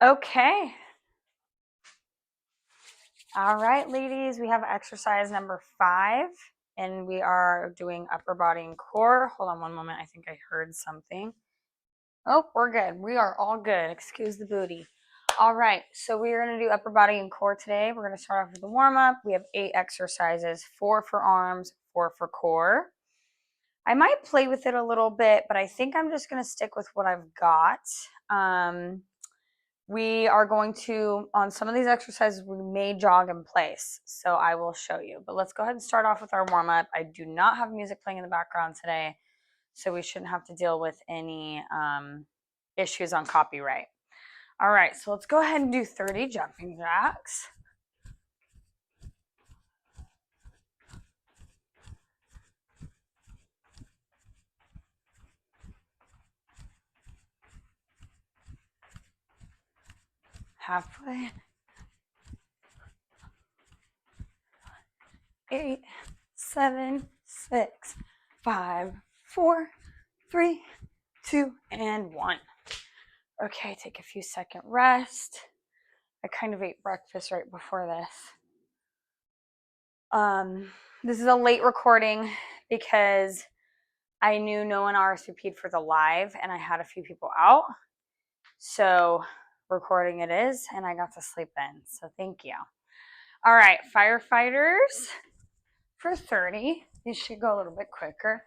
Okay. All right, ladies, we have exercise number 5, and we are doing upper body and core. Hold on one moment. I think I heard something. Oh, we're good. We are all good. Excuse the booty. All right, so we are going to do upper body and core today. We're going to start off with the warm-up. We have 8 exercises, 4 for arms, 4 for core. I might play with it a little bit, but I think I'm just going to stick with what I've got. We are going to, on some of these exercises, we may jog in place. So I will show you. But let's go ahead and start off with our warm-up. I do not have music playing in the background today, so we shouldn't have to deal with any issues on copyright. All right, so let's go ahead and do 30 jumping jacks. Halfway. 8, 7, 6, 5, 4, 3, 2, and 1. Okay, take a few second rest. I kind of ate breakfast right before this. This is a late recording because I knew no one RSVP'd for the live and I had a few people out. So recording it is, and I got to sleep in. So thank you. All right, firefighters for 30. These should go a little bit quicker.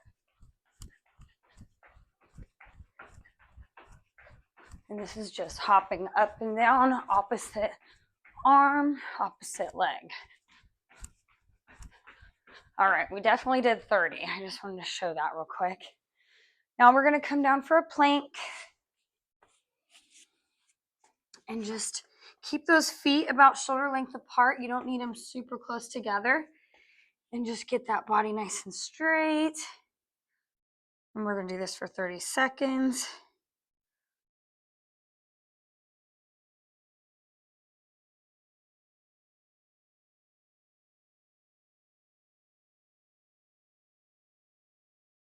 And this is just hopping up and down, opposite arm, opposite leg. All right, we definitely did 30. I just wanted to show that real quick. Now we're going to come down for a plank and just keep those feet about shoulder length apart. You don't need them super close together. And just get that body nice and straight. And we're going to do this for 30 seconds.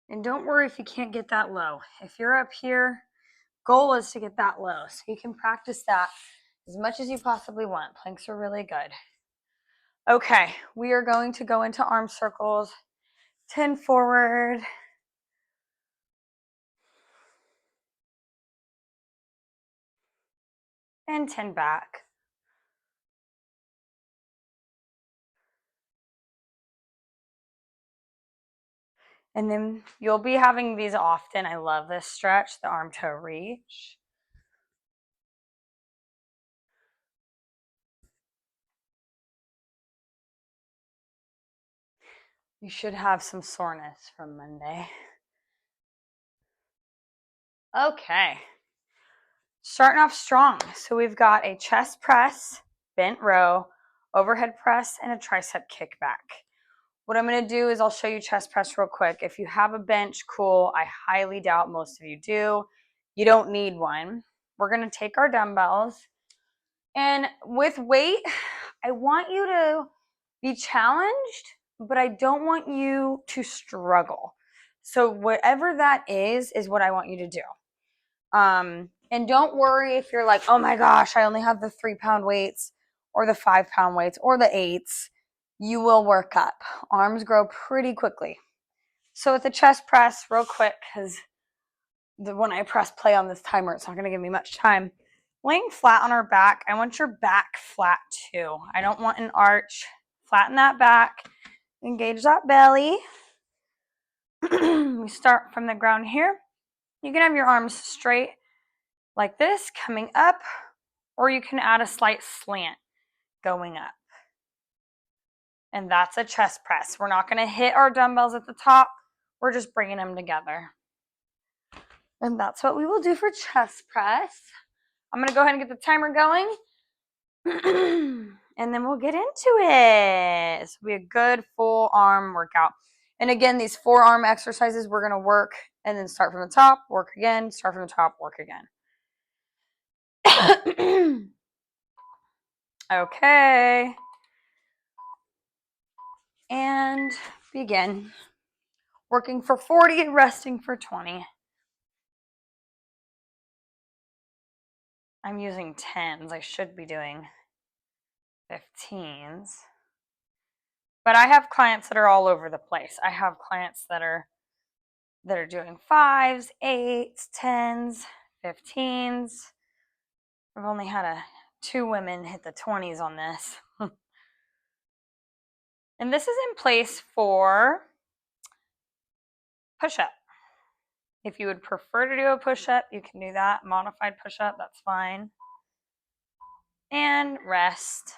And don't worry if you can't get that low. If you're up here, goal is to get that low. So you can practice that as much as you possibly want. Planks are really good. Okay, we are going to go into arm circles. 10 forward. And 10 back. And then you'll be having these often. I love this stretch, the arm toe reach. You should have some soreness from Monday. Okay. Starting off strong. So we've got a chest press, bent row, overhead press, and a tricep kickback. What I'm going to do is I'll show you chest press real quick. If you have a bench, cool. I highly doubt most of you do. You don't need one. We're going to take our dumbbells. And with weight, I want you to be challenged, but I don't want you to struggle. So whatever that is what I want you to do. And don't worry if you're like, oh my gosh, I only have the 3-pound weights or the 5-pound weights or the 8s. You will work up. Arms grow pretty quickly. So with the chest press, real quick, because when I press play on this timer, it's not going to give me much time. Laying flat on our back, I want your back flat too. I don't want an arch. Flatten that back. Engage that belly. We start from the ground here. You can have your arms straight like this, coming up, or you can add a slight slant going up. And that's a chest press. We're not going to hit our dumbbells at the top. We're just bringing them together. And that's what we will do for chest press. I'm going to go ahead and get the timer going. And then we'll get into it. This will be a good full arm workout. And again, these forearm exercises, we're going to work and then start from the top, work again, start from the top, work again. Okay. And begin. Working for 40 and resting for 20. I'm using 10s. I should be doing 15s. But I have clients that are all over the place. I have clients that are doing 5s, 8s, 10s, 15s. I've only had 2 women hit the 20s on this. And this is in place for push-up. If you would prefer to do a push-up, you can do that. Modified push-up, that's fine. And rest.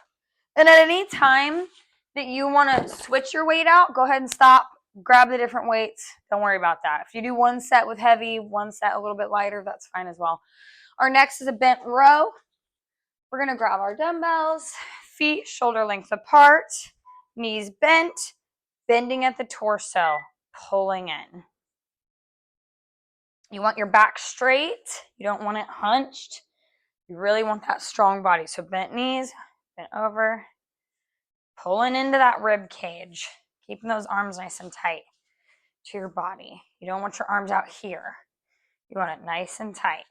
And at any time that you want to switch your weight out, go ahead and stop. Grab the different weights. Don't worry about that. If you do one set with heavy, one set a little bit lighter, that's fine as well. Our next is a bent row. We're going to grab our dumbbells, feet shoulder length apart, knees bent, bending at the torso, pulling in. You want your back straight. You don't want it hunched. You really want that strong body. So bent knees, bent over, pulling into that rib cage, keeping those arms nice and tight to your body. You don't want your arms out here. You want it nice and tight.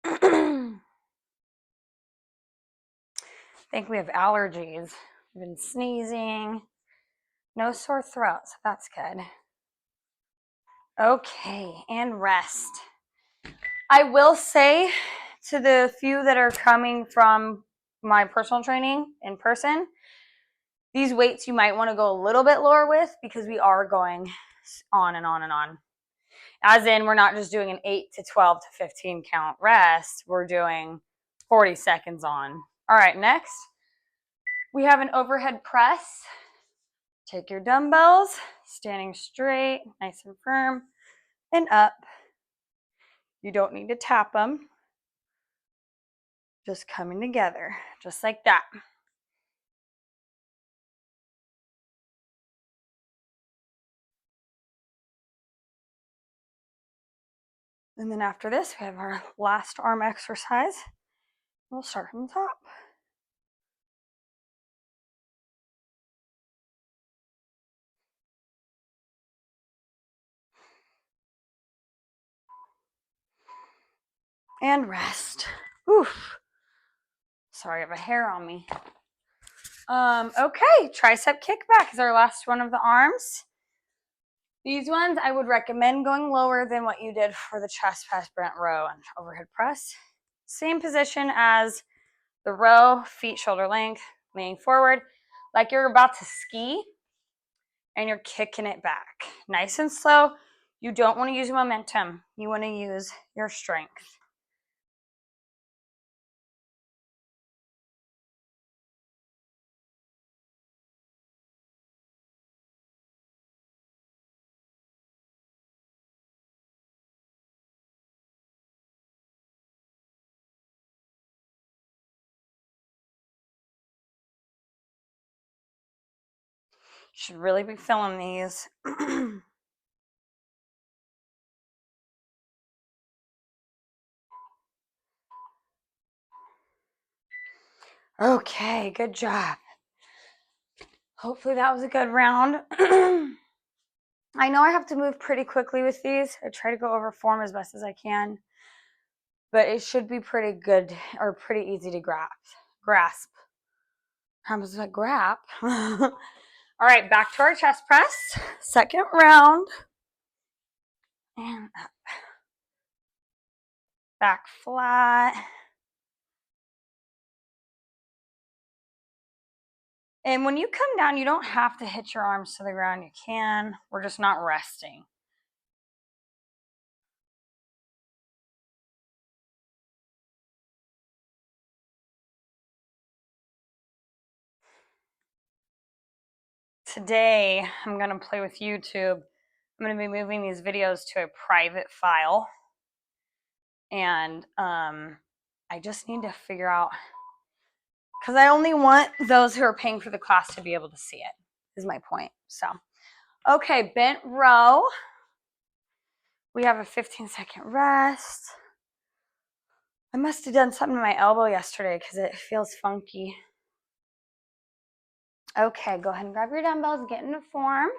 I think we have allergies. We've been sneezing. No sore throat, so that's good. Okay, and rest. I will say to the few that are coming from my personal training in person, these weights you might want to go a little bit lower with because we are going on and on and on. As in, we're not just doing an 8 to 12 to 15 count rest. We're doing 40 seconds on. All right, next, we have an overhead press. Take your dumbbells, standing straight, nice and firm, and up. You don't need to tap them. Just coming together, just like that. And then after this, we have our last arm exercise. We'll start from the top. And rest. Oof. Sorry, I have a hair on me. Okay, tricep kickback is our last one of the arms. These ones I would recommend going lower than what you did for the chest press, bent row, and overhead press. Same position as the row, feet shoulder length, leaning forward, like you're about to ski, and you're kicking it back. Nice and slow. You don't want to use momentum. You want to use your strength. Should really be feeling these. Okay, good job. Hopefully that was a good round. I know I have to move pretty quickly with these. I try to go over form as best as I can, but it should be pretty good or pretty easy to grasp. I was like, grab. All right, back to our chest press. Second round. And up. Back flat. And when you come down, you don't have to hit your arms to the ground. You can. We're just not resting. Today, I'm going to play with YouTube. I'm going to be moving these videos to a private file. And I just need to figure out, because I only want those who are paying for the class to be able to see it, is my point. So, okay, bent row. We have a 15-second rest. I must have done something to my elbow yesterday because it feels funky. Okay, go ahead and grab your dumbbells, get into form.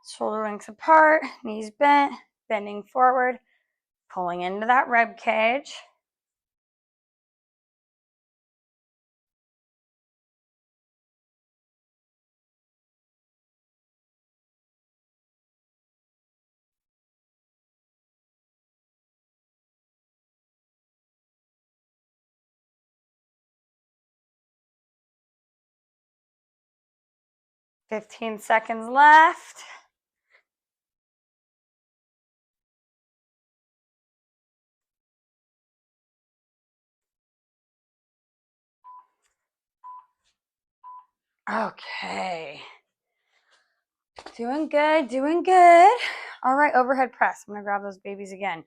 Shoulder lengths apart, knees bent, bending forward, pulling into that rib cage. Fifteen seconds left. Okay. Doing good, doing good. All right, overhead press. I'm gonna grab those babies again,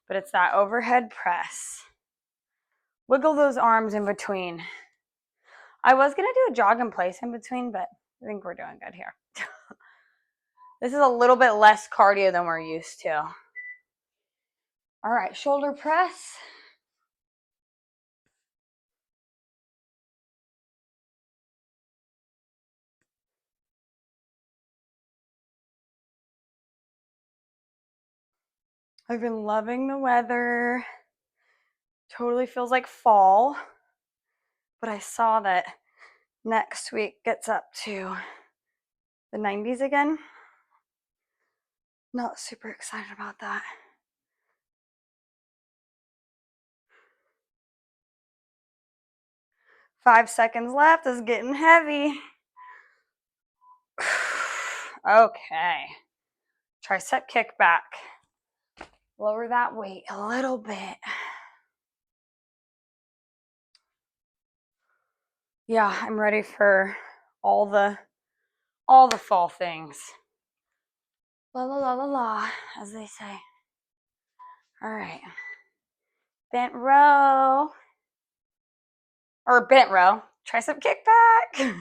but it's that overhead press. Wiggle those arms in between. I was gonna do a jog in place in between, but I think we're doing good here. This is a little bit less cardio than we're used to. All right, shoulder press. I've been loving the weather. Totally feels like fall, but I saw that next week gets up to the 90s again. Not super excited about that. Five seconds left. Is getting heavy. Okay. Tricep kick back. Lower that weight a little bit. Yeah, I'm ready for all the fall things. La la la la la, as they say. All right. Bent row. Or bent row. Tricep kick back.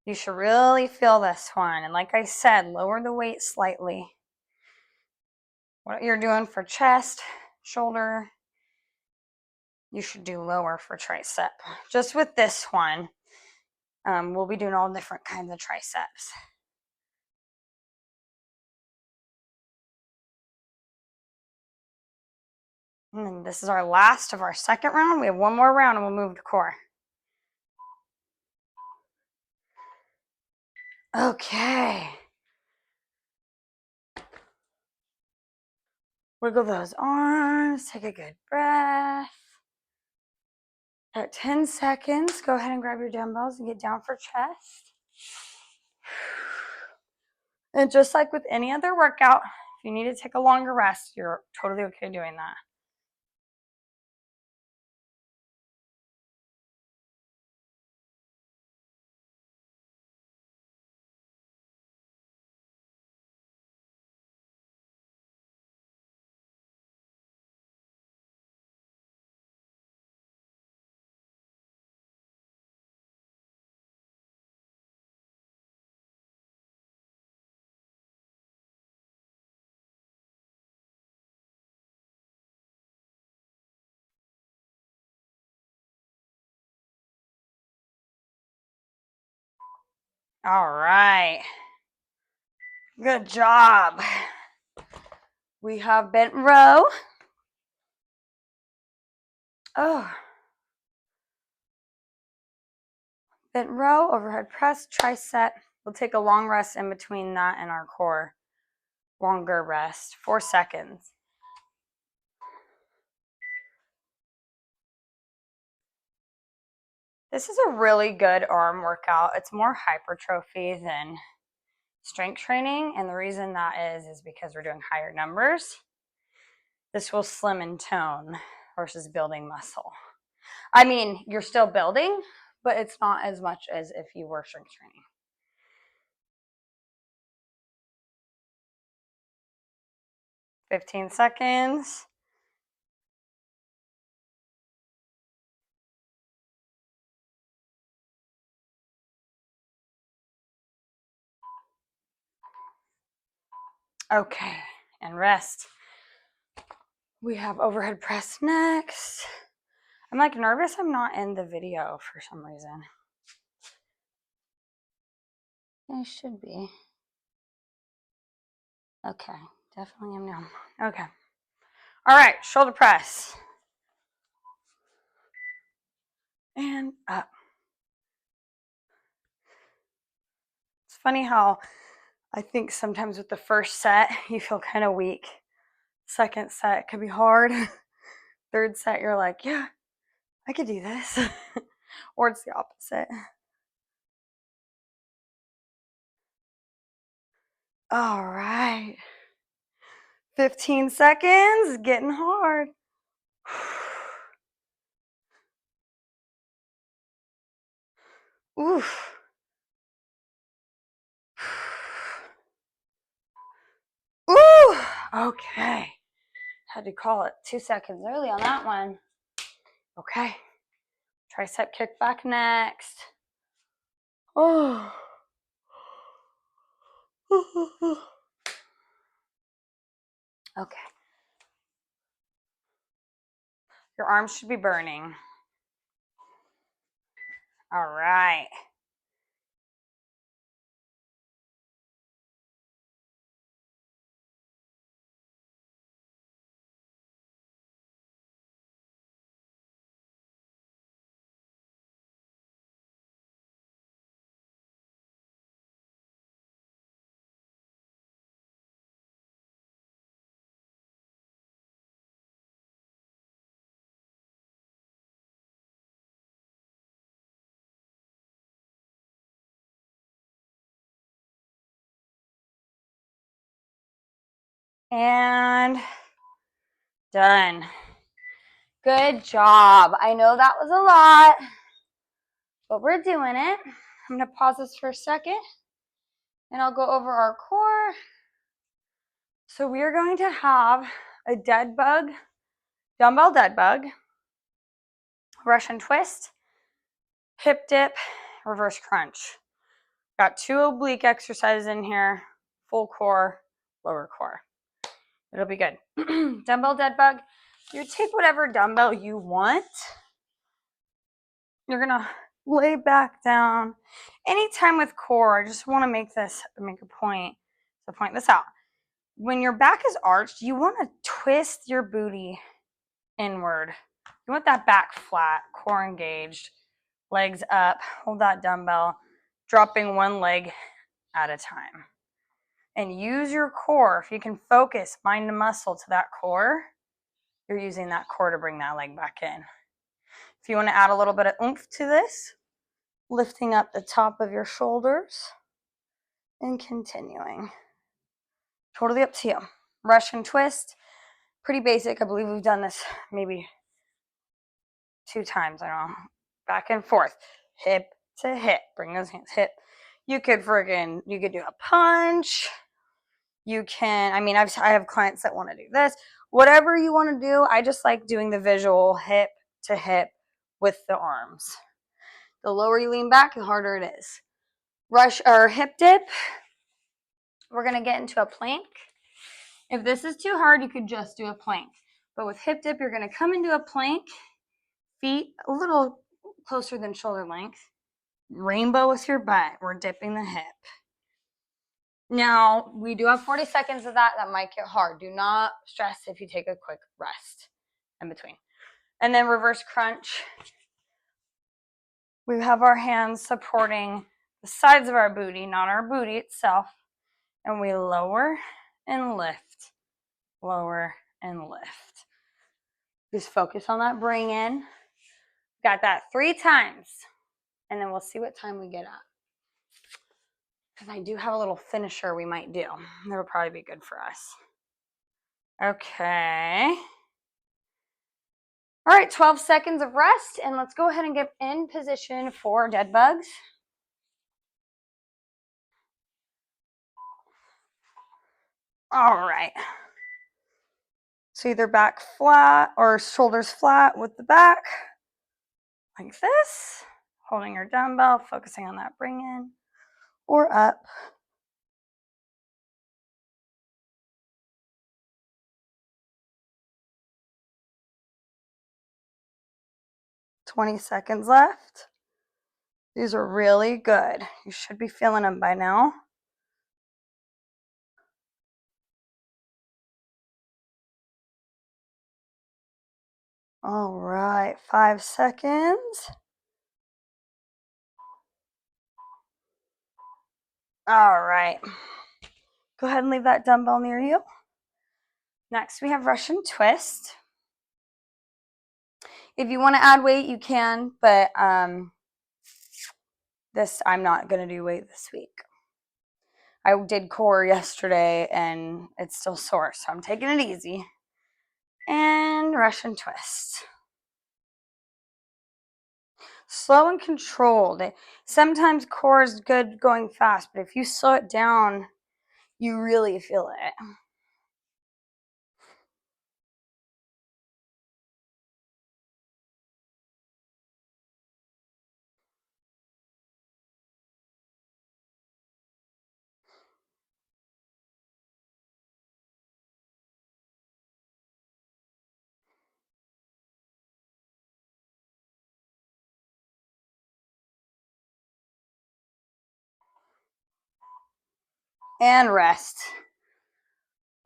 You should really feel this one. And like I said, lower the weight slightly. What you're doing for chest, shoulder, you should do lower for tricep. Just with this one, we'll be doing all different kinds of triceps. And this is our last of our second round. We have one more round and we'll move to core. Okay. Wiggle those arms. Take a good breath. At 10 seconds, go ahead and grab your dumbbells and get down for chest. And just like with any other workout, if you need to take a longer rest, you're totally okay doing that. All right. Good job. We have bent row. Oh. Bent row, overhead press, tricep. We'll take a long rest in between that and our core. Longer rest, 4 seconds. This is a really good arm workout. It's more hypertrophy than strength training. And the reason that is because we're doing higher numbers. This will slim and tone versus building muscle. I mean, you're still building, but it's not as much as if you were strength training. "15 seconds. Okay, and rest. We have overhead press next. I'm like nervous I'm not in the video for some reason. I should be. Okay, definitely am numb. Okay. All right, shoulder press. And up. It's funny how I think sometimes with the first set, you feel kind of weak. Second set could be hard. Third set, you're like, yeah, I could do this. Or it's the opposite. All right. 15 seconds, getting hard. Oof. Ooh. Okay. Had to call it 2 seconds early on that one. Okay. Tricep kick back next. Oh. Okay. Your arms should be burning. All right. And done. Good job. I know that was a lot, but we're doing it. I'm going to pause this for a second, and I'll go over our core. So we are going to have a dead bug, dumbbell dead bug, Russian twist, hip dip, reverse crunch. Got 2 oblique exercises in here, full core, lower core. It'll be good. Dumbbell dead bug. You take whatever dumbbell you want. You're gonna lay back down. Anytime with core, I just want to make a point to point this out. When your back is arched, you want to twist your booty inward. You want that back flat, core engaged, legs up, hold that dumbbell, dropping one leg at a time. And use your core. If you can focus mind and muscle to that core, you're using that core to bring that leg back in. If you want to add a little bit of oomph to this, lifting up the top of your shoulders and continuing. Totally up to you. Russian twist, pretty basic. I believe we've done this maybe 2 times. I don't know. Back and forth, hip to hip. Bring those hands, hip. You could do a punch. You can, I have clients that want to do this. Whatever you want to do, I just like doing the visual hip to hip with the arms. The lower you lean back, the harder it is. Rush or hip dip. We're going to get into a plank. If this is too hard, you could just do a plank. But with hip dip, you're going to come into a plank, feet a little closer than shoulder length. Rainbow with your butt. We're dipping the hip. Now, we do have 40 seconds of that. That might get hard. Do not stress if you take a quick rest in between. And then reverse crunch. We have our hands supporting the sides of our booty, not our booty itself. And we lower and lift. Lower and lift. Just focus on that bring in. Got that 3 times. And then we'll see what time we get at. Because I do have a little finisher we might do. That'll probably be good for us. Okay. All right, 12 seconds of rest. And let's go ahead and get in position for dead bugs. All right. So either back flat or shoulders flat with the back. Like this. Holding your dumbbell, focusing on that bring in. Or up. 20 seconds left. These are really good. You should be feeling them by now. All right, 5 seconds. All right. Go ahead and leave that dumbbell near you. Next, we have Russian twist. If you want to add weight, you can, but I'm not going to do weight this week. I did core yesterday and it's still sore, so I'm taking it easy. And Russian twist. Slow and controlled. Sometimes core is good going fast, but if you slow it down, you really feel it. And rest.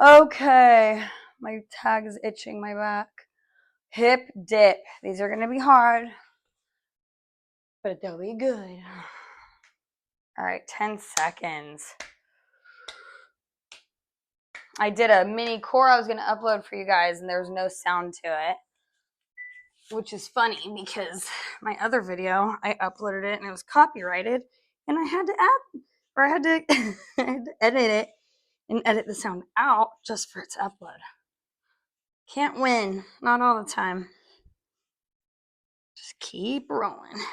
Okay, my tag is itching my back. Hip dip. These are going to be hard, but they'll be good. All right, 10 seconds. I did a mini core I was going to upload for you guys, and there was no sound to it, which is funny because my other video, I uploaded it and it was copyrighted, and I had to edit it and edit the sound out just for its upload. Can't win, not all the time. Just keep rolling.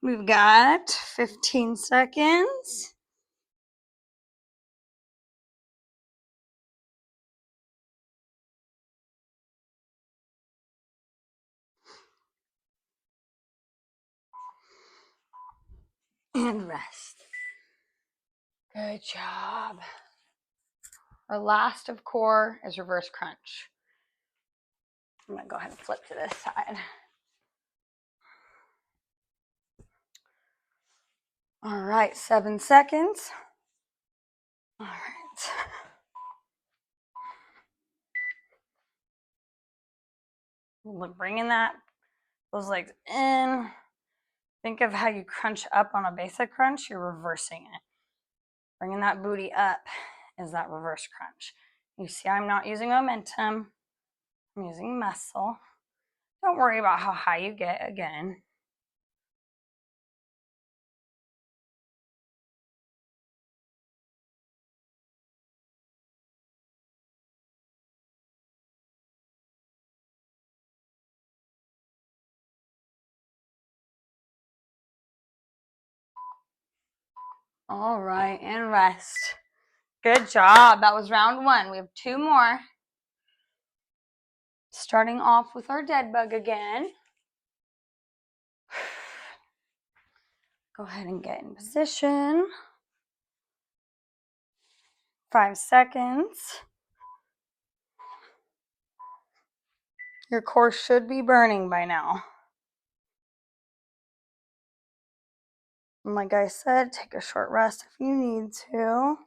We've got 15 seconds. And rest. Good job. Our last of core is reverse crunch. I'm going to go ahead and flip to this side. All right, 7 seconds. All right. Bringing those legs in. Think of how you crunch up on a basic crunch. You're reversing it. Bringing that booty up is that reverse crunch. You see I'm not using momentum. I'm using muscle. Don't worry about how high you get again. All right, and rest. Good job. That was round 1. We have 2 more. Starting off with our dead bug again. Go ahead and get in position. 5 seconds. Your core should be burning by now. And like I said, take a short rest if you need to.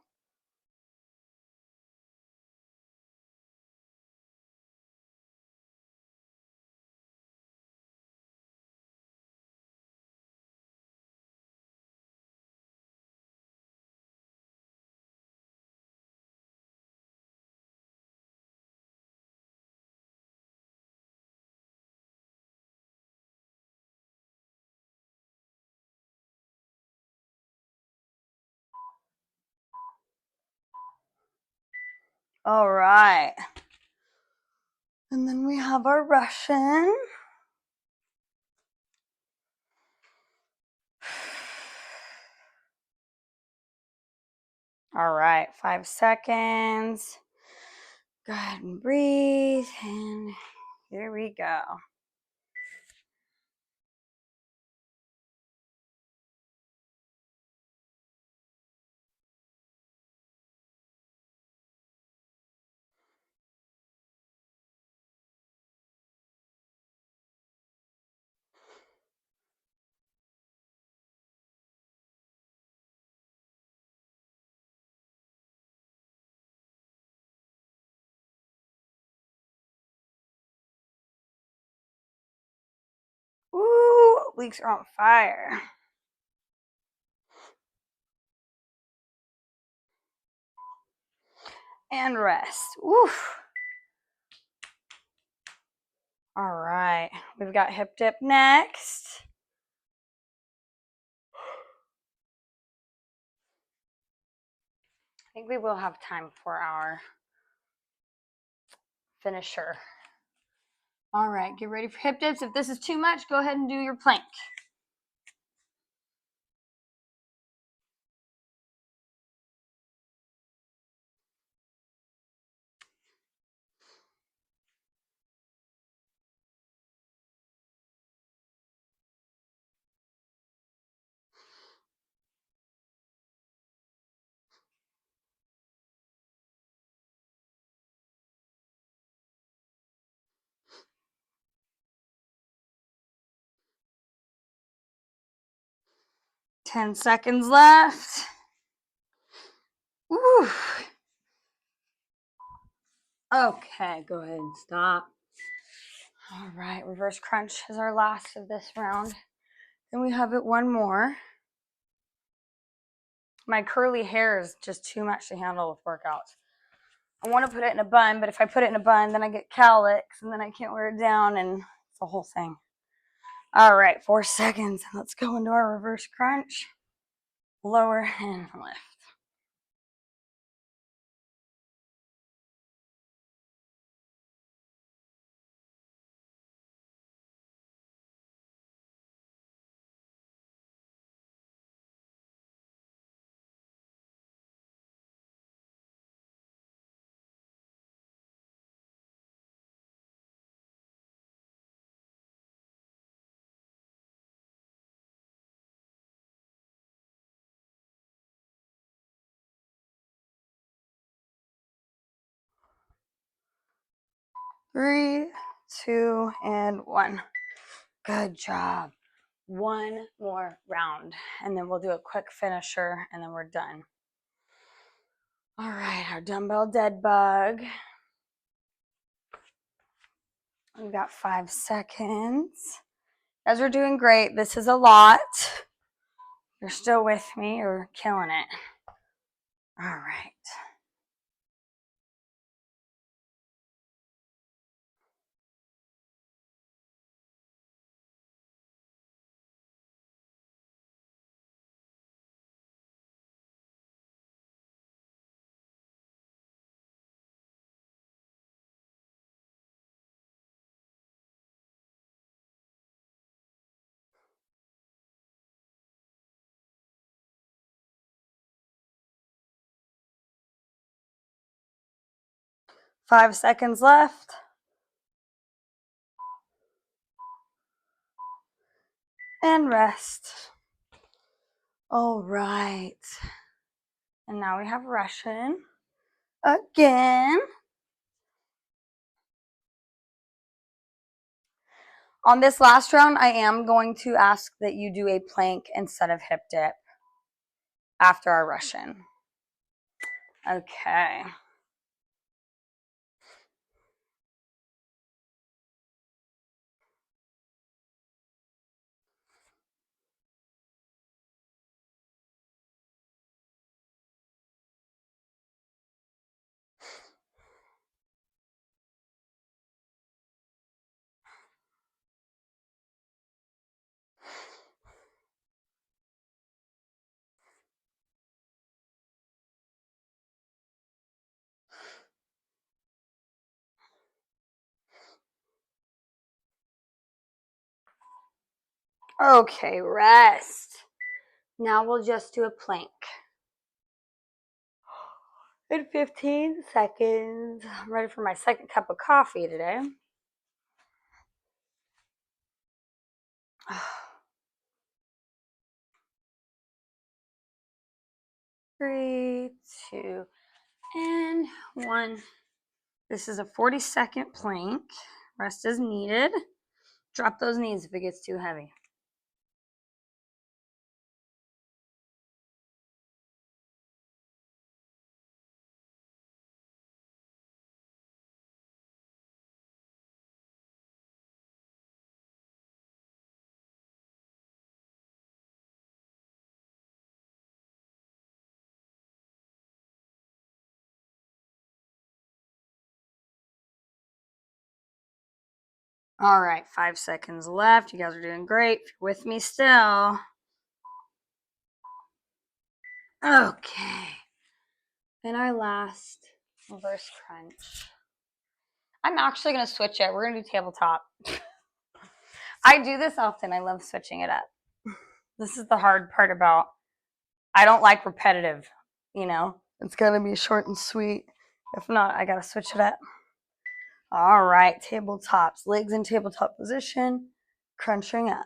All right. And then we have our Russian. All right, 5 seconds. Go ahead and breathe, and here we go. Obliques are on fire. And rest. Oof. All right, we've got hip dip next. I think we will have time for our finisher. All right, get ready for hip dips. If this is too much, go ahead and do your plank. Ten seconds left. Woo. Okay, go ahead and stop. All right, reverse crunch is our last of this round. Then we have it one more. My curly hair is just too much to handle with workouts. I want to put it in a bun, but if I put it in a bun, then I get cowlicks, and then I can't wear it down, and it's the whole thing. All right, 4 seconds. Let's go into our reverse crunch. Lower and lift. Three, two, and one. Good job. One more round, and then we'll do a quick finisher, and then we're done. All right, our dumbbell dead bug. We've got 5 seconds. You guys are doing great. This is a lot. You're still with me. You're killing it. All right. Five seconds left. And rest. All right. And now we have Russian again. On this last round, I am going to ask that you do a plank instead of hip dip after our Russian. Okay. Okay, rest. Now we'll just do a plank. In 15 seconds. I'm ready for my second cup of coffee today. Three, two, and one. This is a 40-second plank. Rest is needed. Drop those knees if it gets too heavy. All right, 5 seconds left. You guys are doing great. If you're with me still. Okay. And our last reverse crunch. I'm actually going to switch it. We're going to do tabletop. I do this often. I love switching it up. This is the hard part about, I don't like repetitive, you know. It's going to be short and sweet. If not, I got to switch it up. All right, tabletops. Legs in tabletop position. Crunching up.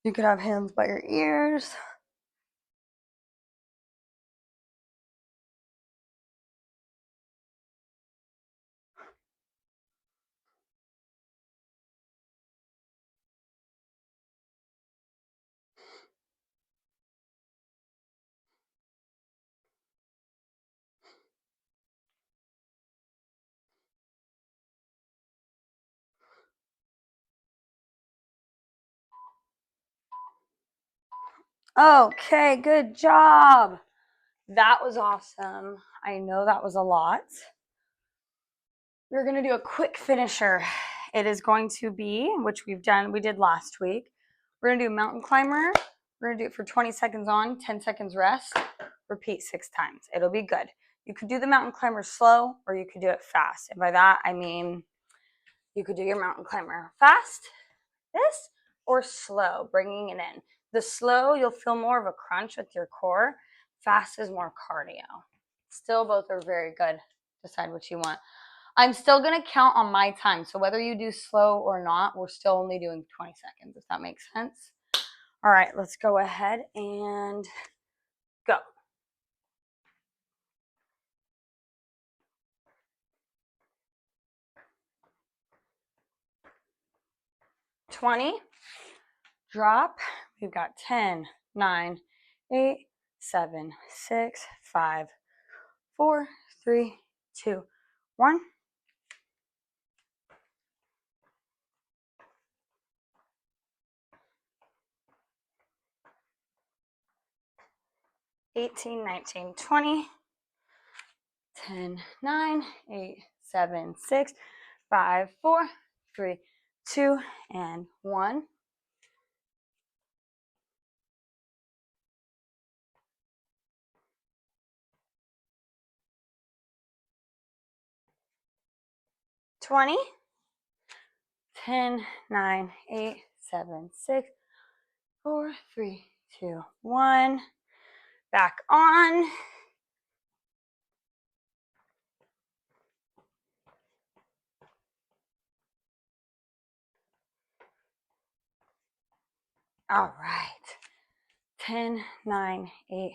You could have hands by your ears. Okay, good job. That was awesome. I know that was a lot. We're going to do a quick finisher. It is going to be, which we did last week. We're going to do mountain climber. We're going to do it for 20 seconds on, 10 seconds rest. Repeat 6 times. It'll be good. You could do the mountain climber slow or you could do it fast. And by that, I mean you could do your mountain climber fast, this, or slow, bringing it in. The slow, you'll feel more of a crunch with your core. Fast is more cardio. Still, both are very good. Decide what you want. I'm still going to count on my time. So whether you do slow or not, we're still only doing 20 seconds, if that makes sense. All right, let's go ahead and go. 20. Drop. We've got 10, 9, 8, 7, 6, 5, 4, 3, 2, 1. 18, 19, 20. 10, 9, 8, 7, 6, 5, 4, 3, 2, and 1. 20. 10, 9, 8, 7, 6, 4, 3, 2, 1. Back on. All right. 10, 9, 8,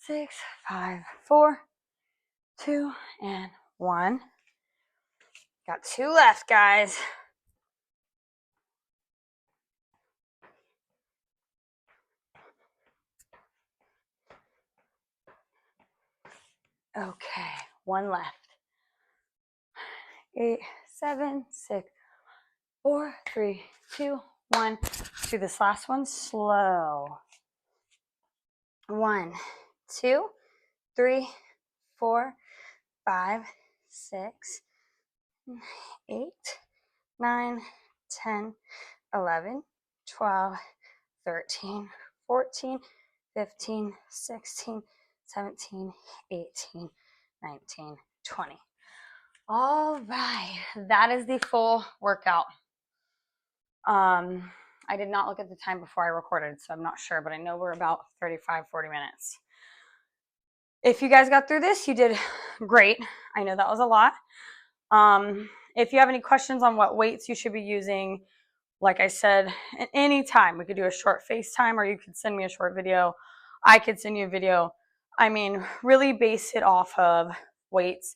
6, 5, 4, 2, and 1. Got 2 left, guys. Okay, 1 left. 8, 7, 6, 4, 3, 2, 1. Do this last one slow. 1, 2, 3, 4, 5, 6, 8, 9, 10, 11, 12, 13, 14, 15, 16, 17, 18, 19, 20. All right, that is the full workout. I did not look at the time before I recorded, so I'm not sure, but I know we're about 35, 40 minutes. If you guys got through this, you did great. I know that was a lot. If you have any questions on what weights you should be using, like I said, at any time, we could do a short FaceTime or you could send me a short video. I could send you a video. I mean, really base it off of weights.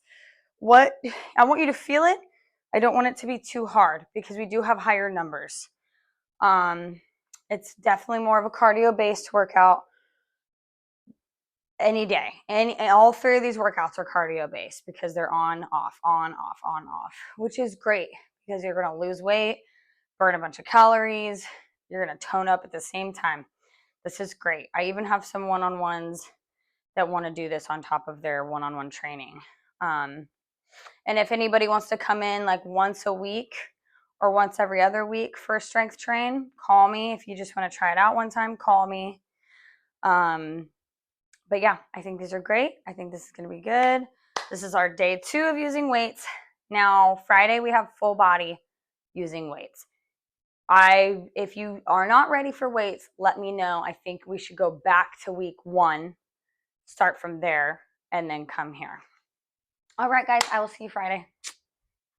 What I want you to feel it. I don't want it to be too hard because we do have higher numbers. It's definitely more of a cardio-based workout any day. And all 3 of these workouts are cardio-based because they're on, off, which is great because you're going to lose weight, burn a bunch of calories. You're going to tone up at the same time. This is great. I even have some one-on-ones that want to do this on top of their one-on-one training. And if anybody wants to come in like once a week or once every other week for a strength train, call me. If you just want to try it out one time, call me. But yeah, I think these are great. I think this is going to be good. This is our day 2 of using weights. Now, Friday, we have full body using weights. If you are not ready for weights, let me know. I think we should go back to week 1, start from there, and then come here. All right, guys, I will see you Friday.